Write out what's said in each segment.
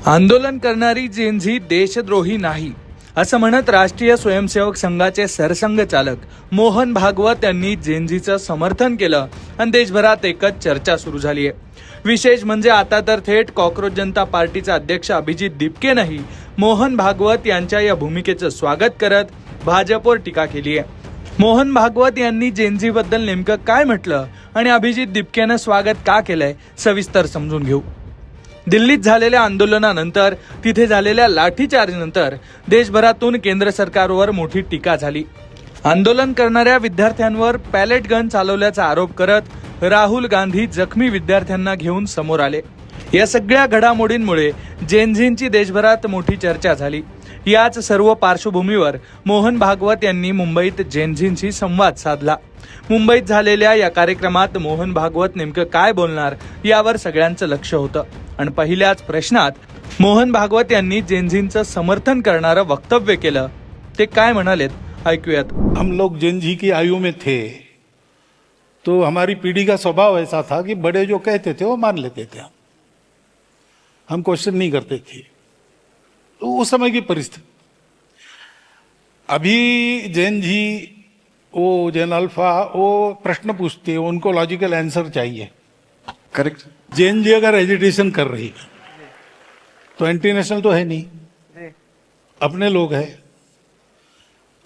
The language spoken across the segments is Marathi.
आंदोलन करणारी जेनझी देशद्रोही नाही असं म्हणत राष्ट्रीय स्वयंसेवक संघाचे सरसंघचालक मोहन भागवत यांनी जेनझीचं समर्थन केलं आणि देशभरात एकच चर्चा सुरू झाली आहे। विशेष म्हणजे आता तर थेट कॉकरोच जनता पार्टीचा अध्यक्ष अभिजित दीपकेनंही मोहन भागवत यांच्या या भूमिकेचं स्वागत करत भाजपवर टीका केली आहे। मोहन भागवत यांनी जेनझीबद्दल नेमकं काय म्हटलं आणि अभिजित दीपकेनं स्वागत का केलंय सविस्तर समजून घेऊ। दिल्लीत झालेल्या आंदोलनानंतर तिथे झालेल्या लाठीचार्जनंतर देशभरातून केंद्र सरकारवर मोठी टीका झाली। आंदोलन करणाऱ्या विद्यार्थ्यांवर पॅलेट गन चालवल्याचा आरोप करत राहुल गांधी जखमी विद्यार्थ्यांना घेऊन समोर आले। या सगळ्या घडामोडींमुळे जेनझींची देशभरात मोठी चर्चा झाली। याच सर्व पार्श्वभूमीवर मोहन भागवत यांनी मुंबईत जेनझींशी संवाद साधला। मुंबईत झालेल्या या कार्यक्रमात मोहन भागवत नेमकं काय बोलणार यावर सगळ्यांचं लक्ष होतं आणि पहिल्याच प्रश्नात मोहन भागवत यांनी जेनझींचं समर्थन करणारं वक्तव्य केलं। ते काय म्हणालेत ऐकूयात। हम लोग जेनझी की आयु में थे तो हमारी पीढ़ी का स्वभाव ऐसा था कि बड़े जो कहते थे वो मान लेते थे, हम क्वेश्चन नहीं करते थे। तो उस समय की परिस्थिति। अभी जेनझी वो जेन अल्फा वो प्रश्न पूछते हैं, उनको लॉजिकल आंसर चाहिए। करेक्ट। जेनजी अगर एजिटेशन कर रही है तो एंटी नेशनल तो है नहीं, अपने लोग हैं,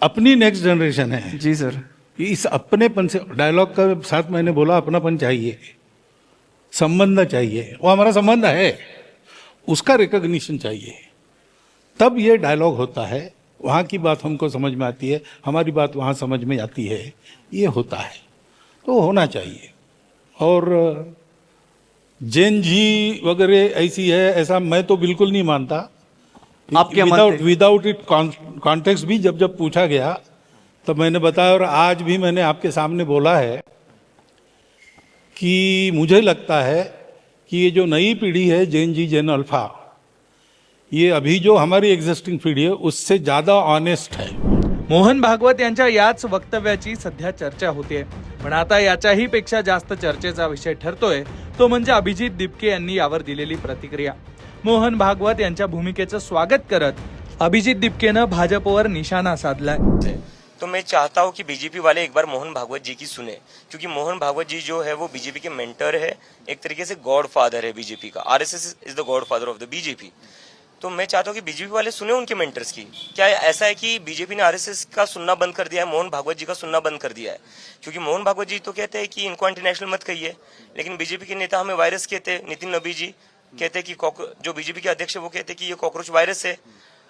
अपनी नेक्स्ट जनरेशन है। जी सर। इस अपनेपन से डायलॉग का साथ मैंने बोला अपनापन चाहिए, संबंध चाहिए, वो हमारा संबंध है, उसका रिकॉग्निशन चाहिए, तब ये डायलॉग होता है। वहाँ की बात हमको समझ में आती है, हमारी बात वहाँ समझ में आती है, ये होता है, तो होना चाहिए। और जेनजी वगैरह ऐसी है ऐसा मैं तो बिल्कुल नहीं मानता। आपके विदाउट इट कॉन्टेक्स्ट भी जब पूछा गया तो मैंने बताया, और आज भी मैंने आपके सामने बोला है कि मुझे लगता है कि ये जो नई पीढ़ी है जेनजी जेन अल्फा, ये अभी जो हमारी एग्जिस्टिंग पीढ़ी है उससे ज्यादा ऑनेस्ट है। मोहन भागवत यांच्या याच वक्तव्याची सध्या चर्चा होते, पण आता याच्याही पेक्षा जास्त चर्चेचा विषय ठरतोय तो म्हणजे अभिजित दीपके यांनी यावर दिलेली प्रतिक्रिया। मोहन भागवत यांच्या भूमिकेचं स्वागत करत अभिजित दीपकेनं भाजपवर निशाणा साधलाय। तो मैं चाहता हूं कि बीजेपी वाले एक बार मोहन भागवत जी की सुने, क्योंकि मोहन भागवत जी जो है वो बीजेपी के मेंटर है, एक तरीके से गॉड फादर है बीजेपी का। RSS is the God father of the BJP. तो मैं चाहता हूं कि बीजेपी वाले सुने उनके मेंटर्स की। क्या ऐसा है कि बीजेपी ने आरएसएस का सुनना बंद कर दिया है, मोहन भागवत जी का सुनना बंद कर दिया है? क्योंकि मोहन भागवत जी तो कहते हैं कि इनको एंटी नेशनल मत कहिए, लेकिन बीजेपी के नेता हमें वायरस कहते, नितिन नबी जी कहते कि जो बीजेपी के अध्यक्ष वो कहते कि ये कॉकरोच वायरस है।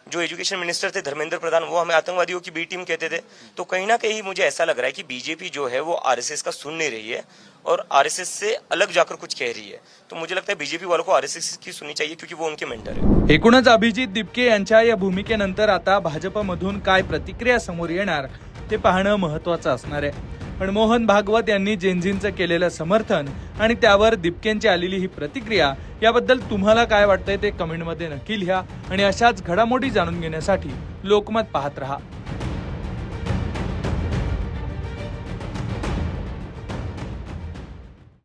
जो एजुकेशन मिनिस्टर थे धर्मेंद्र प्रधान, वो हमें आतंकवादियों की बी टीम कहते थे। तो कहीं ना कहीं मुझे ऐसा लग रहा है कि बीजेपी जो है वो आरएसएस का सुन नहीं रही है और आरएसएस से अलग जाकर कुछ कह रही है। तो मुझे लगता है बीजेपी वालों को आरएसएस की सुननी चाहिए, क्योंकि वो उनके मेंटर है। एकूणच अभिजित दीपके यांच्या या भूमिकेनंतर आता भाजपमधून काय प्रतिक्रिया समोर येणार ते पाहणं महत्त्वाचं असणार आहे। पण मोहन भागवत यांनी जेनझींचं केलेलं समर्थन आणि त्यावर दीपकेंची आलेली ही प्रतिक्रिया याबद्दल तुम्हाला काय वाटतंय ते कमेंटमध्ये नक्की लिहा आणि अशाच घडामोडी जाणून घेण्यासाठी लोकमत पाहत रहा।